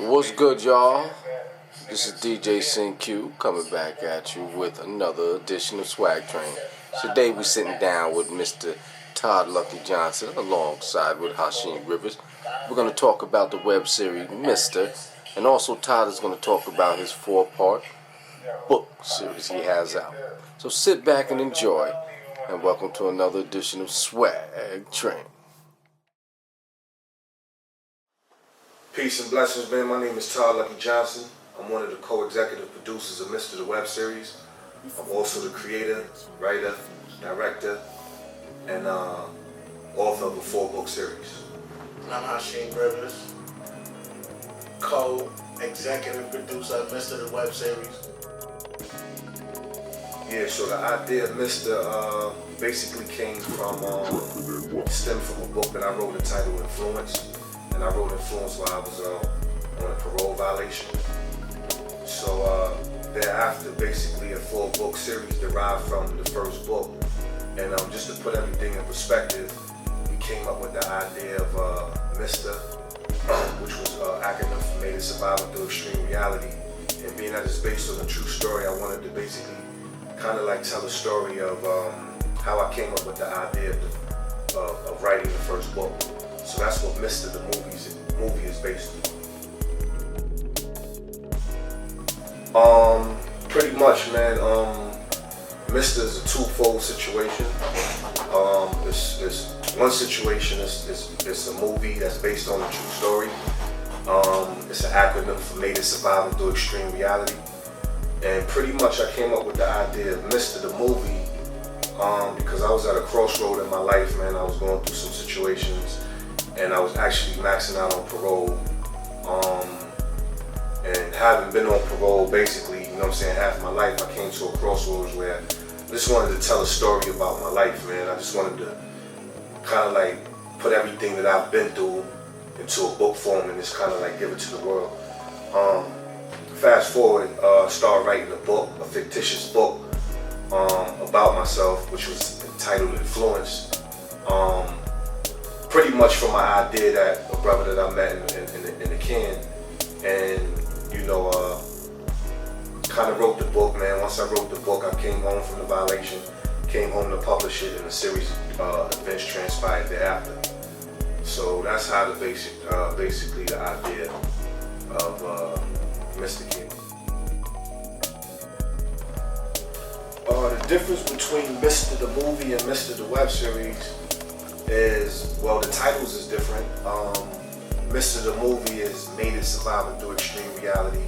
What's good, y'all? This is DJ SynQ coming back at you with another edition of SwagTrain. Today we're sitting down with Mr. Todd Lucky Johnson alongside with Hasheem Rivers. We're going to talk about the web series M.I.S.T.E.R, and also Todd is going to talk about his 4-part book series he has out. So sit back and enjoy, and welcome to another edition of SwagTrain. Peace and blessings, man. My name is Todd Lucky Johnson. I'm one of the co-executive producers of M.I.S.T.E.R the web series. I'm also the creator, writer, director, and author of a 4-book series. I'm Hasheem Rivers, co-executive producer of M.I.S.T.E.R the web series. Yeah, so the idea of M.I.S.T.E.R basically stemmed from a book that I wrote entitled Influence. And I wrote Influence while I was on a parole violation. So thereafter, basically a 4-book series derived from the first book. And just to put everything in perspective, we came up with the idea of M.I.S.T.E.R, which was an acronym for Made It Survival Through Extreme Reality. And being that it's based on a true story, I wanted to basically kind of like tell a story of how I came up with the idea of writing the first book. So that's what M.I.S.T.E.R the movie is based on. Pretty much, man. M.I.S.T.E.R is a twofold situation. It's one situation is a movie that's based on a true story. It's an acronym for Made It Survival Through Extreme Reality. And pretty much I came up with the idea of M.I.S.T.E.R the movie because I was at a crossroad in my life, man. I was going through some situations. And I was actually maxing out on parole. And having been on parole basically, you know what I'm saying, half my life, I came to a crossroads where I just wanted to tell a story about my life, man. I just wanted to kind of like put everything that I've been through into a book form and just kind of like give it to the world. Fast forward, started writing a book, a fictitious book about myself, which was entitled Influence. Pretty much from my idea that a brother that I met in the can, and you know, kind of wrote the book, man. Once I wrote the book, I came home from the violation, came home to publish it, and a series of events transpired thereafter. So that's how the basically the idea of M.I.S.T.E.R came. The difference between M.I.S.T.E.R the movie and M.I.S.T.E.R the web series is, well, the titles is different. M.I.S.T.E.R the movie is Made It Survival Through Extreme Reality,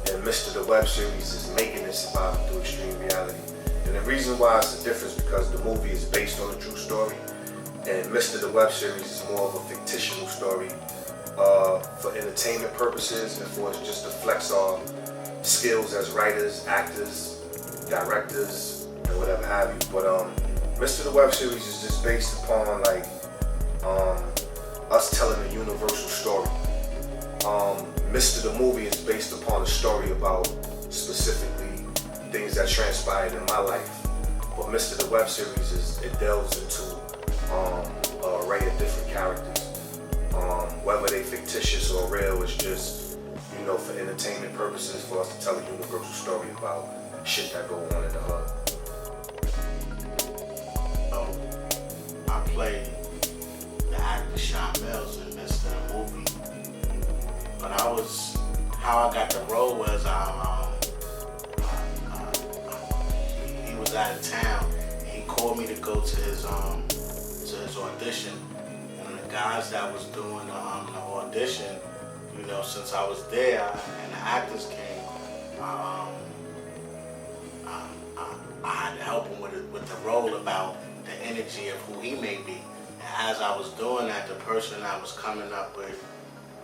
and M.I.S.T.E.R the web series is Making It Survival Through Extreme Reality. And the reason why it's a difference because the movie is based on a true story, and M.I.S.T.E.R the web series is more of a fictional story for entertainment purposes and for us just to flex our skills as writers, actors, directors, and whatever have you. But M.I.S.T.E.R the web series is just based upon like us telling a universal story. M.I.S.T.E.R the movie is based upon a story about specifically things that transpired in my life. But M.I.S.T.E.R the web series it delves into an array of different characters. Whether they fictitious or real, it's just, you know, for entertainment purposes for us to tell a universal story about shit that go on in the hood. I played the actor Sean Mills in M.I.S.T.E.R the movie, but how I got the role was he was out of town. He called me to go to his audition, and the guys that was doing the audition, you know, since I was there and the actors came, I had to help him with the role about the energy of who he may be. And as I was doing that, the person I was coming up with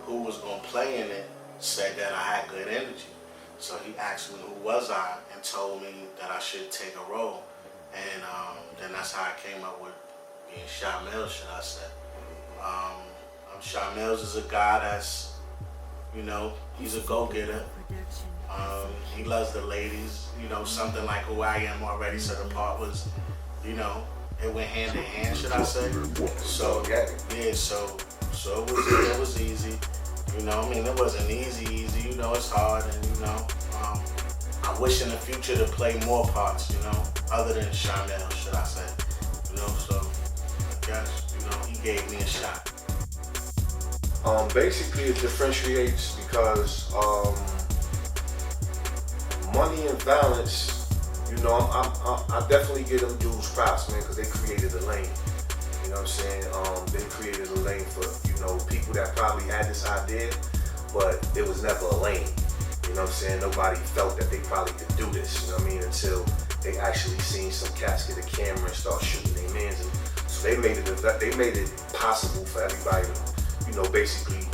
who was going to play in it said that I had good energy. So he asked me who was I and told me that I should take a role. And then that's how I came up with being Sean Mills, should I say. Sean Mills is a guy that's, you know, he's a go-getter. He loves the ladies, you know, something like who I am already. So the part was, you know, it went hand in hand, should I say? So yeah, so it was easy. You know, I mean, it wasn't easy. You know, it's hard, and you know, I wish in the future to play more parts. You know, other than Chanel, should I say? You know, so I guess you know he gave me a shot. Basically, it differentiates because money and balance. You know, I definitely give them dudes props, man, because they created a lane. You know what I'm saying? They created a lane for, you know, people that probably had this idea, but it was never a lane. You know what I'm saying? Nobody felt that they probably could do this, you know what I mean, until they actually seen some cats get a camera and start shooting their mans. And so they made it possible for everybody to, you know, basically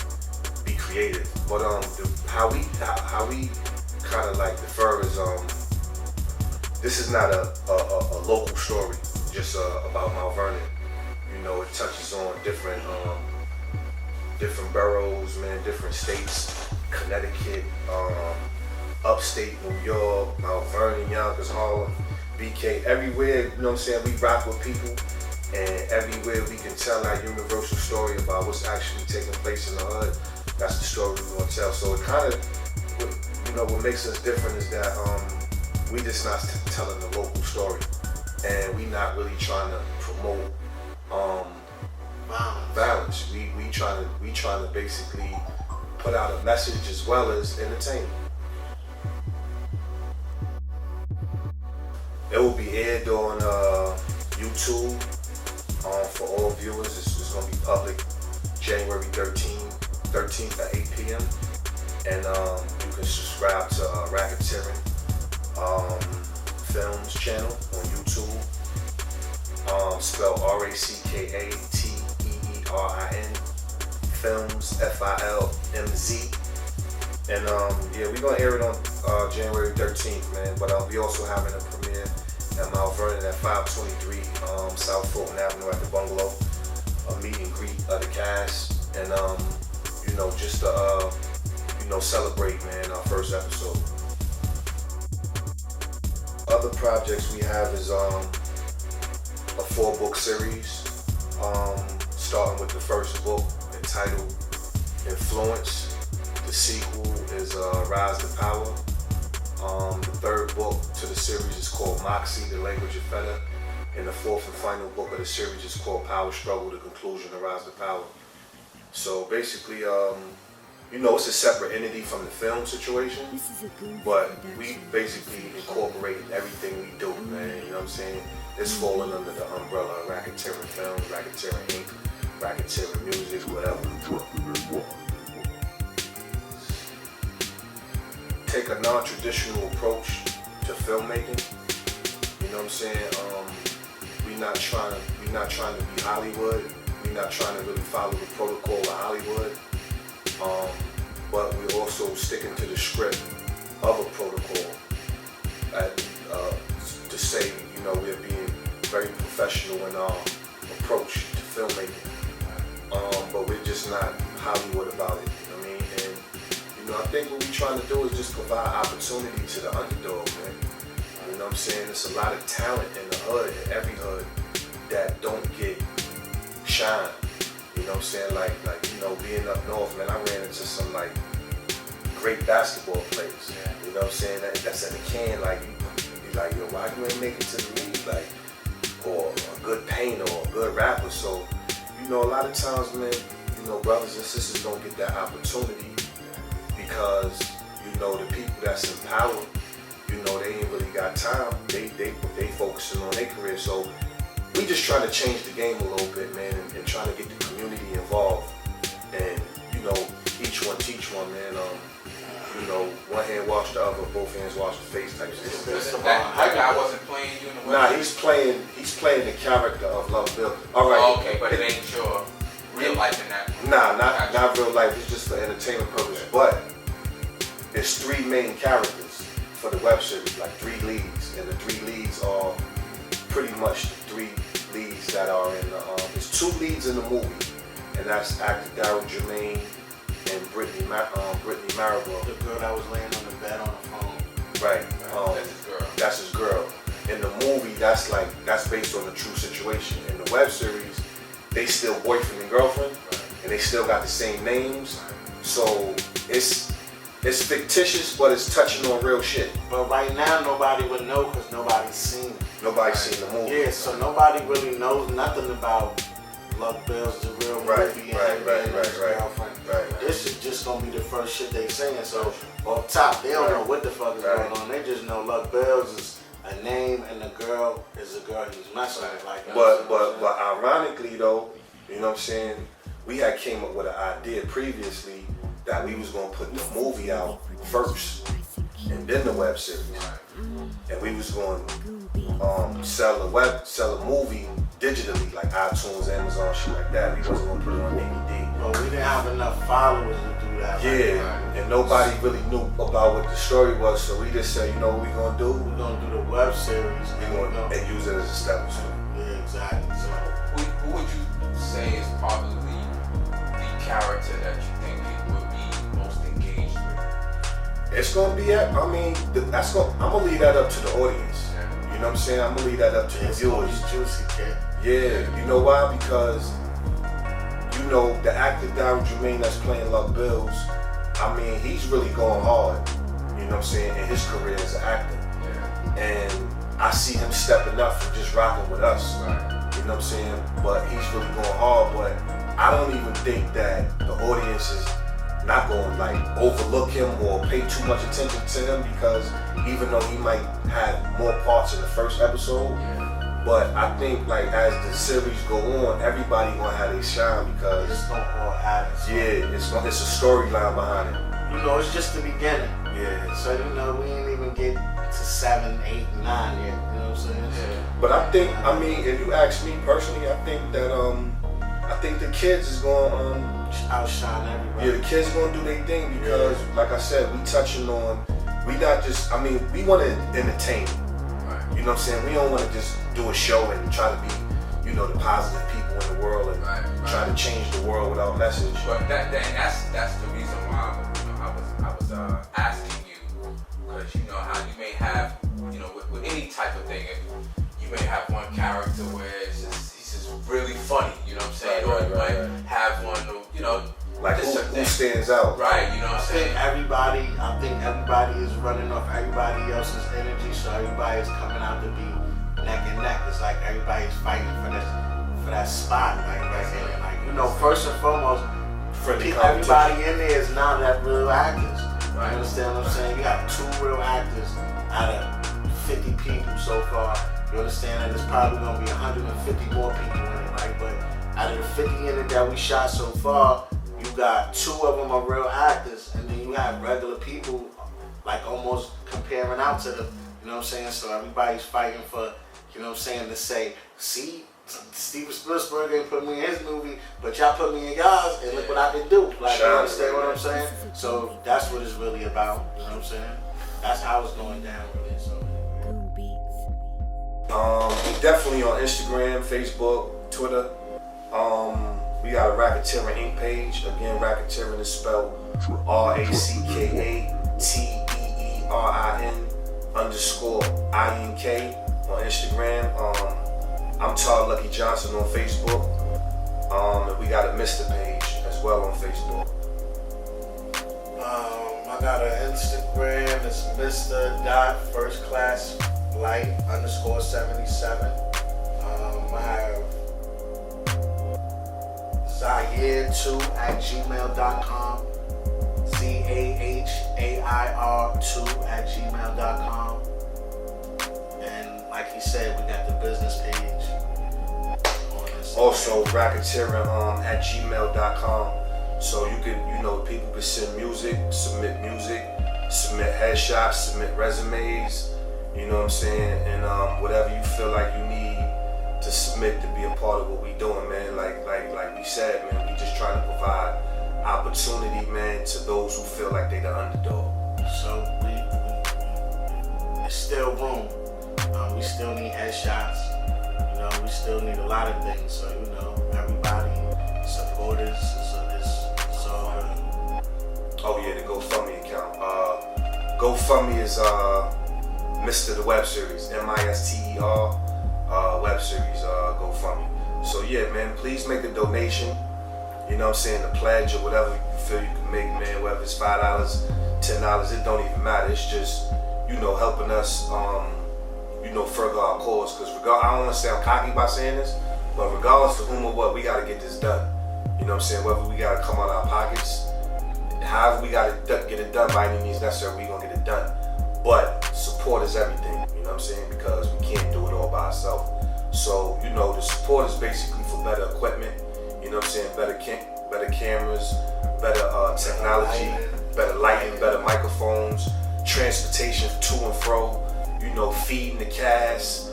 be creative. But how we kind of like differ is this is not a local story just about Mount Vernon. You know, it touches on different boroughs, man, different states, Connecticut, upstate New York, Mount Vernon, Yonkers, Harlem, BK, everywhere, you know what I'm saying, we rock with people, and everywhere we can tell our universal story about what's actually taking place in the hood, that's the story we're gonna tell. So it kind of, you know, what makes us different is that we just not telling the local story, and we not really trying to promote violence. We trying to basically put out a message as well as entertainment. It will be aired on YouTube for all viewers. It's going to be public January 13th at 8 p.m. And you can subscribe to Racketeering Films channel on YouTube. Spelled RACKATEERIN Films FILMZ. And yeah, we're gonna air it on January 13th, man. But we also having a premiere at Mount Vernon at 523 South Fulton Avenue at the Bungalow. A meet and greet of the cast, and you know, just to you know, celebrate, man, our first episode. Other projects we have is a 4-book series, starting with the first book entitled Influence. The sequel is Rise to Power. The third book to the series is called M.I.S.T.E.R the Language of Feta. And the fourth and final book of the series is called Power Struggle, the Conclusion of Rise to Power. So basically, you know, it's a separate entity from the film situation, but we basically incorporated everything we do, man, you know what I'm saying? It's falling under the umbrella of Racketeering Films, Racketeering Inc., Racketeering Music, whatever. Take a non-traditional approach to filmmaking, you know what I'm saying? We're not trying to be Hollywood. We're not trying to really follow the protocol of Hollywood. But we're also sticking to the script of a protocol to say, you know, we're being very professional in our approach to filmmaking. But we're just not Hollywood about it, you know what I mean? And, you know, I think what we're trying to do is just provide opportunity to the underdog, man. You know what I'm saying? There's a lot of talent in the hood, in every hood, that don't get shine. You know what I'm saying? Like you know, being up north, man, I ran into some like great basketball players. Yeah. You know what I'm saying? That's in the can. Like you be like, yo, why you ain't make it to the league? Like, or a good painter or a good rapper. So, you know, a lot of times, man, you know, brothers and sisters don't get that opportunity because, you know, the people that's in power, you know, they ain't really got time. They focusing on their career. So we just trying to change the game a little bit, man, and trying to get the community involved. And, you know, each one teach one, man. You know, one hand wash the other, both hands wash the face type shit. That guy wasn't playing you in the Nah, he's playing the character of Love Bill. All right. Oh, okay, but it ain't your real life in that. Nah, not real life. It's just for entertainment purpose. But there's 3 main characters for the web series, like 3 leads, and the 3 leads are pretty much the 3 leads that are in the. There's 2 leads in the movie, and that's actor Daryl Jermaine and Brittany Maribel. The girl that was laying on the bed on the phone. Right. That's his girl. That's his girl. In the movie, that's based on a true situation. In the web series, they still boyfriend and girlfriend, and they still got the same names. So it's fictitious, but it's touching on real shit. But right now, nobody would know because nobody's seen it. Nobody's seen the movie. Yeah, so nobody really knows nothing about Luck Bell's The Real Movie and his girlfriend. Right. This is just gonna be the first shit they saying. So off top, they don't know what the fuck is going on. They just know Luck Bell's is a name and the girl is a girl he's messing with. Like, But ironically though, you know what I'm saying? We had came up with an idea previously that we was gonna put the movie out first and then the web series, and we was gonna sell a movie digitally like iTunes, Amazon, shit like that. We wasn't gonna put it on DVD. But we didn't have enough followers to do that. Yeah, and nobody really knew about what the story was, so we just said, you know what we gonna do? We're gonna do the web series and use it as a stepping stone. Yeah, exactly. So Who would you say is probably the character that you think people would be most engaged with? It's gonna be I'm gonna leave that up to the audience. You know what I'm saying? I'm gonna leave that up to the viewers. Juicy kid. Yeah, you know why? Because you know the actor Darryl Jermaine that's playing Luck Bills. I mean, he's really going hard. You know what I'm saying? In his career as an actor, and I see him stepping up from just rocking with us. You know what I'm saying? But he's really going hard. But I don't even think that the audience is not going to like overlook him or pay too much attention to him, because even though he might have more parts in the first episode, but I think like as the series go on, everybody gonna have their shine because it's gonna all add. It's a storyline behind it. You know, it's just the beginning. Yeah. So you know, we ain't even get to 7, 8, 9 yet. You know what I'm saying? But I think, if you ask me personally, I think that I think the kids is going outshine everybody. Yeah, the kids gonna do their thing because, like I said, we touching on. We not just. We want to entertain. You know what I'm saying? We don't want to just do a show and try to be, you know, the positive people in the world and try to change the world with our message. But that's the reason why I was asking you, because you know how you may have, you know, with any type of thing, you may have one character where he's just really funny, you know what I'm saying, or you might have one, you know, like who stands out, right? You know what I'm saying? I think everybody is running off everybody else's energy, so everybody is coming out to be neck and neck. It's like everybody's fighting for that spot, like you know, first and foremost, everybody in there is not that real actors. You understand what I'm saying? You got 2 real actors out of 50 people so far. You understand that there's probably gonna be 150 more people in it, right? But out of the 50 in it that we shot so far, you got 2 of them are real actors, and then you have regular people like almost comparing out to them. You know what I'm saying? So everybody's fighting for, you know what I'm saying, to say, see, Steven Spielberg ain't put me in his movie, but y'all put me in y'all's, and look what I can do. Like, you understand what I'm saying? So that's what it's really about. You know what I'm saying? That's how it's going down, really. So. We definitely on Instagram, Facebook, Twitter. We got a Racketeering Inc. page. Again, Racketeering is spelled RACKATERIN_INK on Instagram. I'm Todd Lucky Johnson on Facebook. And we got a M.I.S.T.E.R page as well on Facebook. I got an Instagram. It's Mr.firstclasslight_77. I have Zaire2@gmail.com. ZAHAIR2@gmail.com. And like he said, we got the business page. Also, racketeering@gmail.com. So you can, you know, people can send music, submit headshots, submit resumes, you know what I'm saying? And whatever you feel like you need to submit to be a part of what we doing, man. Like we said, man, we just trying to provide opportunity, man, to those who feel like they the underdog. So there's still room. We still need headshots. You know, we still need a lot of things. So, you know, everybody support us. It's all good. Oh yeah, the GoFundMe account. GoFundMe is M.I.S.T.E.R the web series. M.I.S.T.E.R web series, GoFundMe. So yeah, man, please make a donation. You know what I'm saying? The pledge or whatever you feel you can make, man. Whether it's $5, $10, it don't even matter. It's just, you know, helping us, you know, further our cause. Because I don't want to sound cocky by saying this, but regardless of whom or what, we got to get this done. You know what I'm saying? Whether we got to come out of our pockets, however we got to get it done by any means necessary, we gonna get it done. But support is everything. You know what I'm saying? Because we can't do it all by ourselves. So, you know, the support is basically for better equipment. You know what I'm saying? Better cameras, better technology, better lighting, better microphones, transportation to and fro, you know, feeding the cast,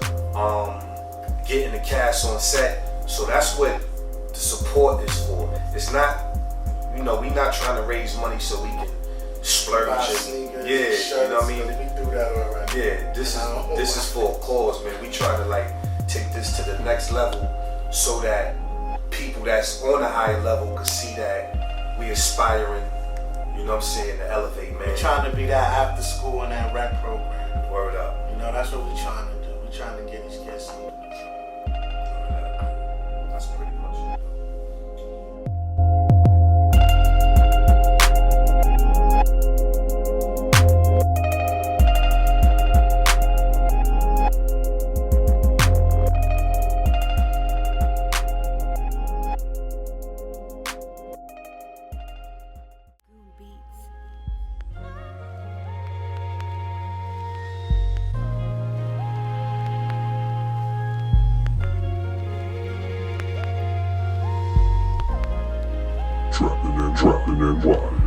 getting the cast on set. So that's what the support is for. It's not, you know, we not trying to raise money so we can splurge and, yeah, you know what I mean? We do that already. Yeah, this is for a cause, man. We trying to like take this to the next level so that people that's on a higher level can see that we aspiring, you know what I'm saying, to elevate, man. We're trying to be that after school and that rec program. Word up. You know, that's what we're trying to do. We're trying to get these kids some. That's pretty much it. Trapping and why?